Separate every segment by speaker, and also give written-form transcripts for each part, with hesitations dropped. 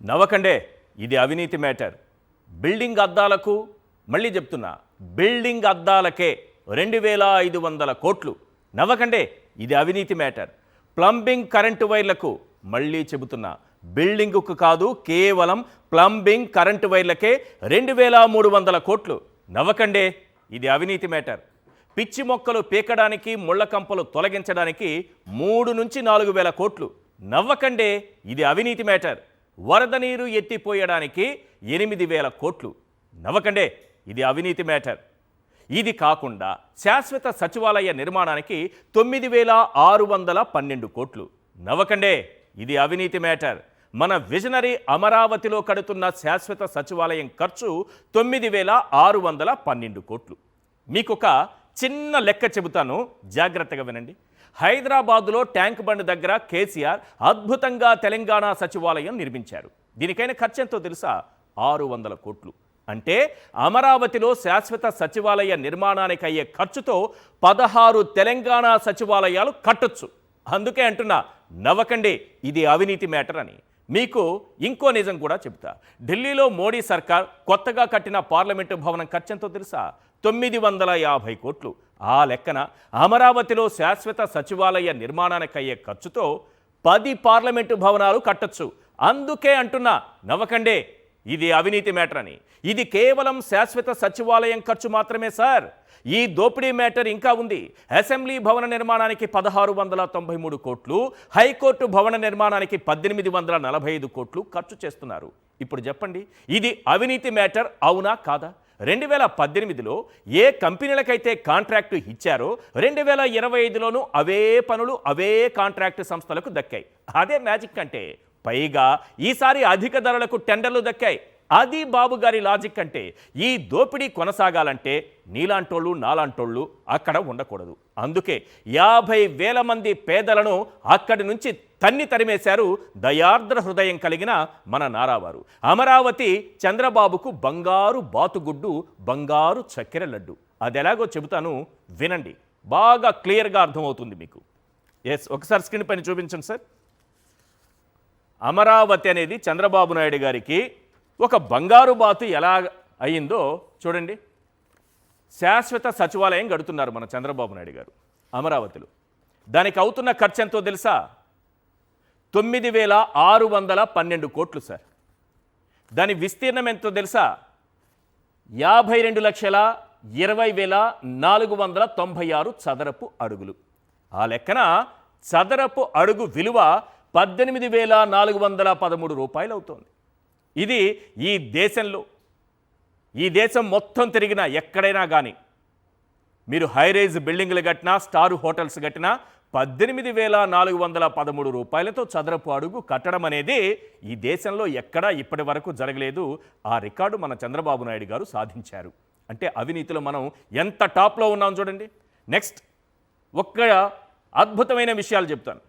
Speaker 1: నవ్వకండే, ఇది అవినీతి matter. Building అద్దాలకు, మళ్ళీ చెప్తున్నా, బిల్డింగ్ అద్దాలకే 2500 కోట్లు. నవ్వకండే, ఇది అవినీతి మ్యాటర్. ప్లంబింగ్ కరెంటు వైర్లకు, మళ్ళీ చెబుతున్నా, బిల్డింగుకు కాదు, కేవలం ప్లంబింగ్ కరెంటు వైర్లకే 2300 కోట్లు. నవ్వకండే, ఇది అవినీతి మ్యాటర్. పిచ్చి మొక్కలు పీకడానికి, ముళ్ళ కంపలు తొలగించడానికి 3 నుంచి 4000 కోట్లు. నవ్వకండే, ఇది అవినీతి మ్యాటర్. వరద నీరు ఎత్తిపోయడానికి 8000 కోట్లు. నవ్వకండే, ఇది అవినీతి మ్యాటర్. ఇది కాకుండా శాశ్వత సచివాలయ నిర్మాణానికి 9612 కోట్లు. నవ్వకండే, ఇది అవినీతి మ్యాటర్. మన విజనరీ అమరావతిలో కడుతున్న శాశ్వత సచివాలయం ఖర్చు 9612 కోట్లు. మీకొక చిన్న లెక్క చెబుతాను, జాగ్రత్తగా వినండి. హైదరాబాదులో ట్యాంక్ బండ్ దగ్గర కేసీఆర్ అద్భుతంగా తెలంగాణ సచివాలయం నిర్మించారు. దీనికైన ఖర్చు ఎంతో తెలుసా? 600 కోట్లు. అంటే అమరావతిలో శాశ్వత సచివాలయ నిర్మాణానికి అయ్యే ఖర్చుతో 16 తెలంగాణ సచివాలయాలు కట్టొచ్చు. అందుకే అంటున్నా, నవ్వకండి, ఇది అవినీతి మ్యాటర్ అని. మీకు ఇంకో నిజం కూడా చెబుతా. ఢిల్లీలో మోడీ సర్కార్ కొత్తగా కట్టిన పార్లమెంటు భవనం ఖర్చు ఎంతో తెలుసా? 950 కోట్లు. ఆ లెక్కన అమరావతిలో శాశ్వత సచివాలయ నిర్మాణానికి అయ్యే ఖర్చుతో 10 పార్లమెంటు భవనాలు కట్టొచ్చు. అందుకే అంటున్నా, నవ్వకండే, ఇది అవినీతి మ్యాటర్ అని. ఇది కేవలం శాశ్వత సచివాలయం ఖర్చు మాత్రమే సార్. ఈ దోపిడీ మ్యాటర్ ఇంకా ఉంది. అసెంబ్లీ భవన నిర్మాణానికి 1693 కోట్లు, హైకోర్టు భవన నిర్మాణానికి 1845 కోట్లు ఖర్చు చేస్తున్నారు. ఇప్పుడు చెప్పండి, ఇది అవినీతి మ్యాటర్ అవునా కాదా? 2018లో ఏ కంపెనీలకైతే కాంట్రాక్టు ఇచ్చారో 2025లోనూ అవే పనులు అవే కాంట్రాక్టు సంస్థలకు దక్కాయి. అదే మ్యాజిక్ అంటే. పైగా ఈసారి అధిక ధరలకు టెండర్లు దక్కాయి. అది బాబు గారి లాజిక్ అంటే. ఈ దోపిడీ కొనసాగాలంటే నీలాంటోళ్ళు నాలాంటోళ్ళు అక్కడ ఉండకూడదు. అందుకే 50,000 మంది పేదలను అక్కడి నుంచి తన్ని తరిమేశారు దయార్ద్ర హృదయం కలిగిన మన నారావారు. అమరావతి చంద్రబాబుకు బంగారు బాతుగుడ్డు, బంగారు చక్కెర లడ్డు. అది ఎలాగో చెబుతాను, వినండి, బాగా క్లియర్గా అర్థమవుతుంది మీకు. ఎస్, ఒకసారి స్క్రీన్ పైన చూపించండి సార్. అమరావతి అనేది చంద్రబాబు నాయుడు గారికి ఒక బంగారు బాతు ఎలా అయ్యిందో చూడండి. శాశ్వత సచివాలయం కడుతున్నారు మన చంద్రబాబు నాయుడు గారు అమరావతిలో. దానికి అవుతున్న ఖర్చు ఎంతో తెలుసా? 9612 కోట్లు సార్. దాని విస్తీర్ణం ఎంతో తెలుసా? 52,20,496 చదరపు అడుగులు. ఆ లెక్కన చదరపు అడుగు విలువ 18,413 రూపాయలు అవుతోంది. ఇది ఈ దేశం మొత్తం తిరిగినా ఎక్కడైనా కానీ మీరు హైరైజ్ బిల్డింగ్లు కట్టినా, స్టార్ హోటల్స్ కట్టినా 18,413 రూపాయలతో చదరపు అడుగు కట్టడం అనేది ఈ దేశంలో ఎక్కడా ఇప్పటి వరకు జరగలేదు. ఆ రికార్డు మన చంద్రబాబు నాయుడు గారు సాధించారు. అంటే అవినీతిలో మనం ఎంత టాప్లో ఉన్నాం చూడండి. నెక్స్ట్ ఒక్క అద్భుతమైన విషయాలు చెప్తాను.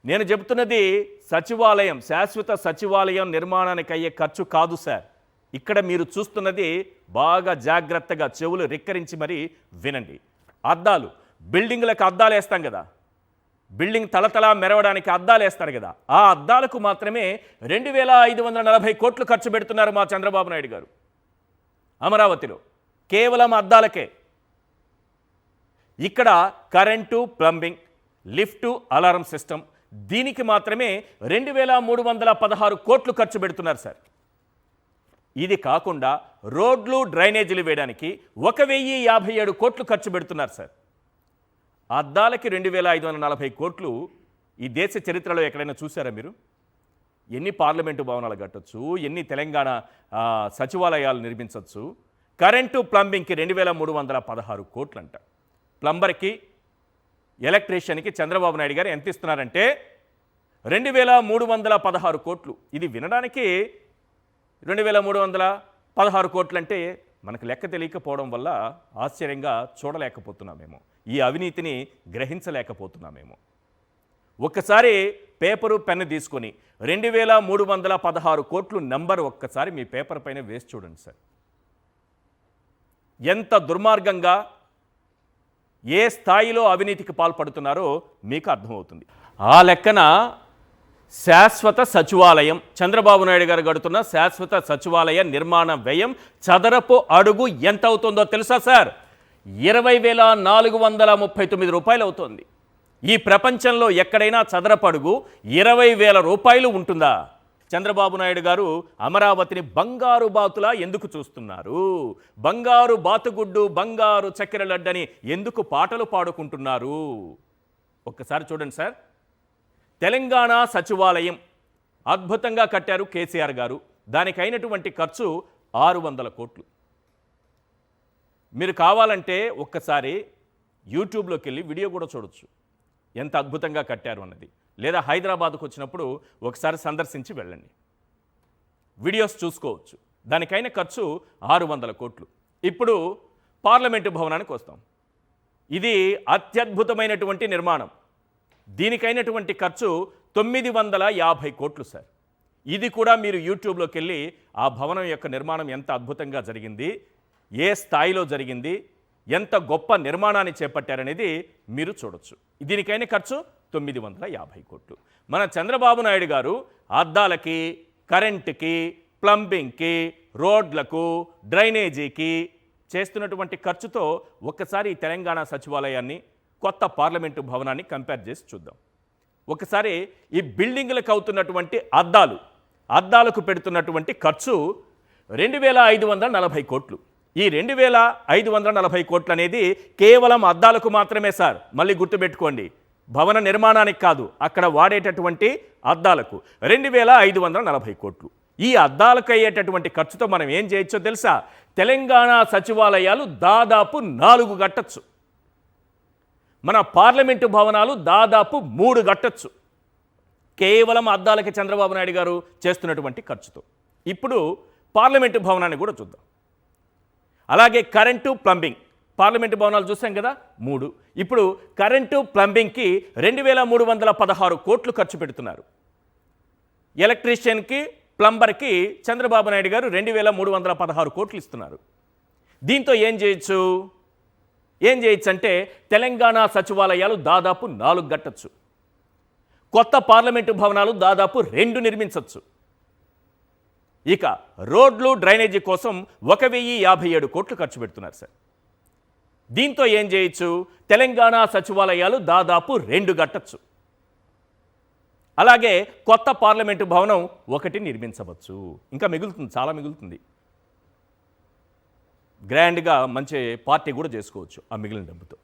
Speaker 1: నేను చెబుతున్నది సచివాలయం, శాశ్వత సచివాలయం నిర్మాణానికి అయ్యే ఖర్చు కాదు సార్. ఇక్కడ మీరు చూస్తున్నది బాగా జాగ్రత్తగా చెవులు రిక్కరించి మరీ వినండి. అద్దాలు, బిల్డింగ్లకు అద్దాలు వేస్తాం కదా, బిల్డింగ్ తలతలా మెరవడానికి అద్దాలు వేస్తారు కదా, ఆ అద్దాలకు మాత్రమే 2540 కోట్లు ఖర్చు పెడుతున్నారు మా చంద్రబాబు నాయుడు గారు అమరావతిలో. కేవలం అద్దాలకే. ఇక్కడ current, plumbing, lift, alarm system, దీనికి మాత్రమే 2316 కోట్లు ఖర్చు పెడుతున్నారు సార్. ఇది కాకుండా రోడ్లు, డ్రైనేజీలు వేయడానికి 1057 కోట్లు ఖర్చు పెడుతున్నారు సార్. అద్దాలకి 2540 కోట్లు ఈ దేశ చరిత్రలో ఎక్కడైనా చూసారా మీరు? ఎన్ని పార్లమెంటు భవనాలు కట్టొచ్చు, ఎన్ని తెలంగాణ సచివాలయాలు నిర్మించవచ్చు. కరెంటు, ప్లంబింగ్కి 2316 కోట్లు అంట. ప్లంబర్కి, ఎలక్ట్రీషియన్కి చంద్రబాబు నాయుడు గారు ఎంత ఇస్తున్నారంటే 2316 కోట్లు. ఇది వినడానికి 2316 కోట్లు అంటే మనకు లెక్క తెలియకపోవడం వల్ల ఆశ్చర్యంగా చూడలేకపోతున్నామేమో, ఈ అవినీతిని గ్రహించలేకపోతున్నామేమో. ఒక్కసారి పేపరు పెన్ను తీసుకొని 2316 కోట్లు నెంబర్ ఒక్కసారి మీ పేపర్ పైన వేసి చూడండి సార్. ఎంత దుర్మార్గంగా, ఏ స్థాయిలో అవినీతికి పాల్పడుతున్నారో మీకు అర్థమవుతుంది. ఆ లెక్కన శాశ్వత సచివాలయం చంద్రబాబు నాయుడు గారు కడుతున్న శాశ్వత సచివాలయ నిర్మాణ వ్యయం చదరపు అడుగు ఎంత అవుతుందో తెలుసా సార్? 20,439 రూపాయలు అవుతోంది. ఈ ప్రపంచంలో ఎక్కడైనా చదరపు అడుగు 20,000 రూపాయలు ఉంటుందా? చంద్రబాబు నాయుడు గారు అమరావతిని బంగారు బాతులా ఎందుకు చూస్తున్నారు? బంగారు బాతుగుడ్డు, బంగారు చక్కెర లడ్డని ఎందుకు పాటలు పాడుకుంటున్నారు? ఒక్కసారి చూడండి సార్. తెలంగాణ సచివాలయం అద్భుతంగా కట్టారు కేసీఆర్ గారు. దానికైనటువంటి ఖర్చు 600 కోట్లు. మీరు కావాలంటే ఒక్కసారి యూట్యూబ్లోకి వెళ్ళి వీడియో కూడా చూడొచ్చు, ఎంత అద్భుతంగా కట్టారు అన్నది. లేదా హైదరాబాద్కు వచ్చినప్పుడు ఒకసారి సందర్శించి వెళ్ళండి, వీడియోస్ చూసుకోవచ్చు. దానికైన ఖర్చు 600 కోట్లు. ఇప్పుడు పార్లమెంటు భవనానికి వస్తాం. ఇది అత్యద్భుతమైనటువంటి నిర్మాణం. దీనికైనటువంటి ఖర్చు 950 కోట్లు సార్. ఇది కూడా మీరు యూట్యూబ్లోకి వెళ్ళి ఆ భవనం యొక్క నిర్మాణం ఎంత అద్భుతంగా జరిగింది, ఏ స్థాయిలో జరిగింది, ఎంత గొప్ప నిర్మాణాన్ని చేపట్టారనేది మీరు చూడొచ్చు. దీనికైన ఖర్చు 950 కోట్లు. మన చంద్రబాబు నాయుడు గారు అద్దాలకి, కరెంటుకి, ప్లంబింగ్కి, రోడ్లకు, డ్రైనేజీకి చేస్తున్నటువంటి ఖర్చుతో ఒక్కసారి తెలంగాణ సచివాలయాన్ని, కొత్త పార్లమెంటు భవనాన్ని కంపేర్ చేసి చూద్దాం. ఒకసారి ఈ బిల్డింగ్లకు అవుతున్నటువంటి అద్దాలకు పెడుతున్నటువంటి ఖర్చు 2,540 కోట్లు. ఈ 2,540 కోట్లు అనేది కేవలం అద్దాలకు మాత్రమే సార్. మళ్ళీ గుర్తుపెట్టుకోండి, భవన నిర్మాణానికి కాదు, అక్కడ వాడేటటువంటి అద్దాలకు 2,540 కోట్లు. ఈ అద్దాలకు అయ్యేటటువంటి ఖర్చుతో మనం ఏం చేయొచ్చో తెలుసా? తెలంగాణ సచివాలయాలు దాదాపు 4 కట్టచ్చు. మన పార్లమెంటు భవనాలు దాదాపు 3 కట్టచ్చు, కేవలం అద్దాలకి చంద్రబాబు నాయుడు గారు చేస్తున్నటువంటి ఖర్చుతో. ఇప్పుడు పార్లమెంటు భవనాన్ని కూడా చూద్దాం. అలాగే కరెంటు, ప్లంబింగ్, పార్లమెంటు భవనాలు చూసాం కదా 3. ఇప్పుడు కరెంటు, ప్లంబింగ్కి 2,316 కోట్లు ఖర్చు పెడుతున్నారు. ఎలక్ట్రీషియన్కి, ప్లంబర్కి చంద్రబాబు నాయుడు గారు 2,316 కోట్లు ఇస్తున్నారు. దీంతో ఏం చేయొచ్చు అంటే తెలంగాణ సచివాలయాలు దాదాపు 4 కట్టచ్చు, కొత్త పార్లమెంటు భవనాలు దాదాపు 2 నిర్మించవచ్చు. ఇక రోడ్లు, డ్రైనేజీ కోసం 1,057 కోట్లు ఖర్చు పెడుతున్నారు సార్. దీంతో ఏం చేయొచ్చు? తెలంగాణ సచివాలయాలు దాదాపు 2 కట్టచ్చు. అలాగే కొత్త పార్లమెంటు భవనం 1 నిర్మించవచ్చు. ఇంకా మిగులుతుంది, చాలా మిగులుతుంది. గ్రాండ్గా మంచి పార్టీ కూడా చేసుకోవచ్చు ఆ మిగిలిన డబ్బుతో.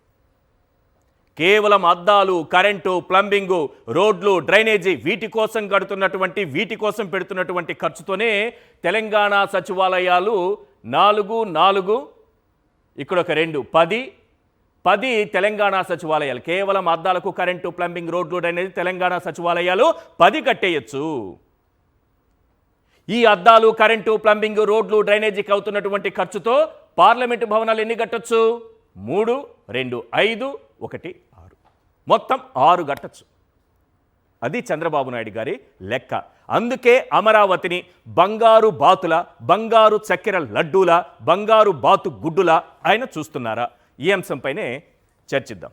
Speaker 1: కేవలం అద్దాలు, కరెంటు, ప్లంబింగు, రోడ్లు, డ్రైనేజీ వీటి కోసం పెడుతున్నటువంటి ఖర్చుతోనే తెలంగాణ సచివాలయాలు 4 ఇక్కడ ఒక 2 10 తెలంగాణ సచివాలయాలు, కేవలం అద్దాలకు, కరెంటు, ప్లంబింగ్, రోడ్లు, డ్రైనేజీ తెలంగాణ సచివాలయాలు 10 కట్టేయచ్చు. ఈ అద్దాలు, కరెంటు, ప్లంబింగ్, రోడ్లు, డ్రైనేజీకి అవుతున్నటువంటి ఖర్చుతో పార్లమెంటు భవనాలు ఎన్ని కట్టచ్చు? 3, 2, 5, 1, 6, మొత్తం 6 కట్టచ్చు. అది చంద్రబాబు నాయుడు గారి లెక్క. అందుకే అమరావతిని బంగారు బాతుల, బంగారు చక్కెర లడ్డూల, బంగారు బాతు గుడ్డుల ఆయన చూస్తున్నారా? ఈ అంశంపైనే చర్చిద్దాం.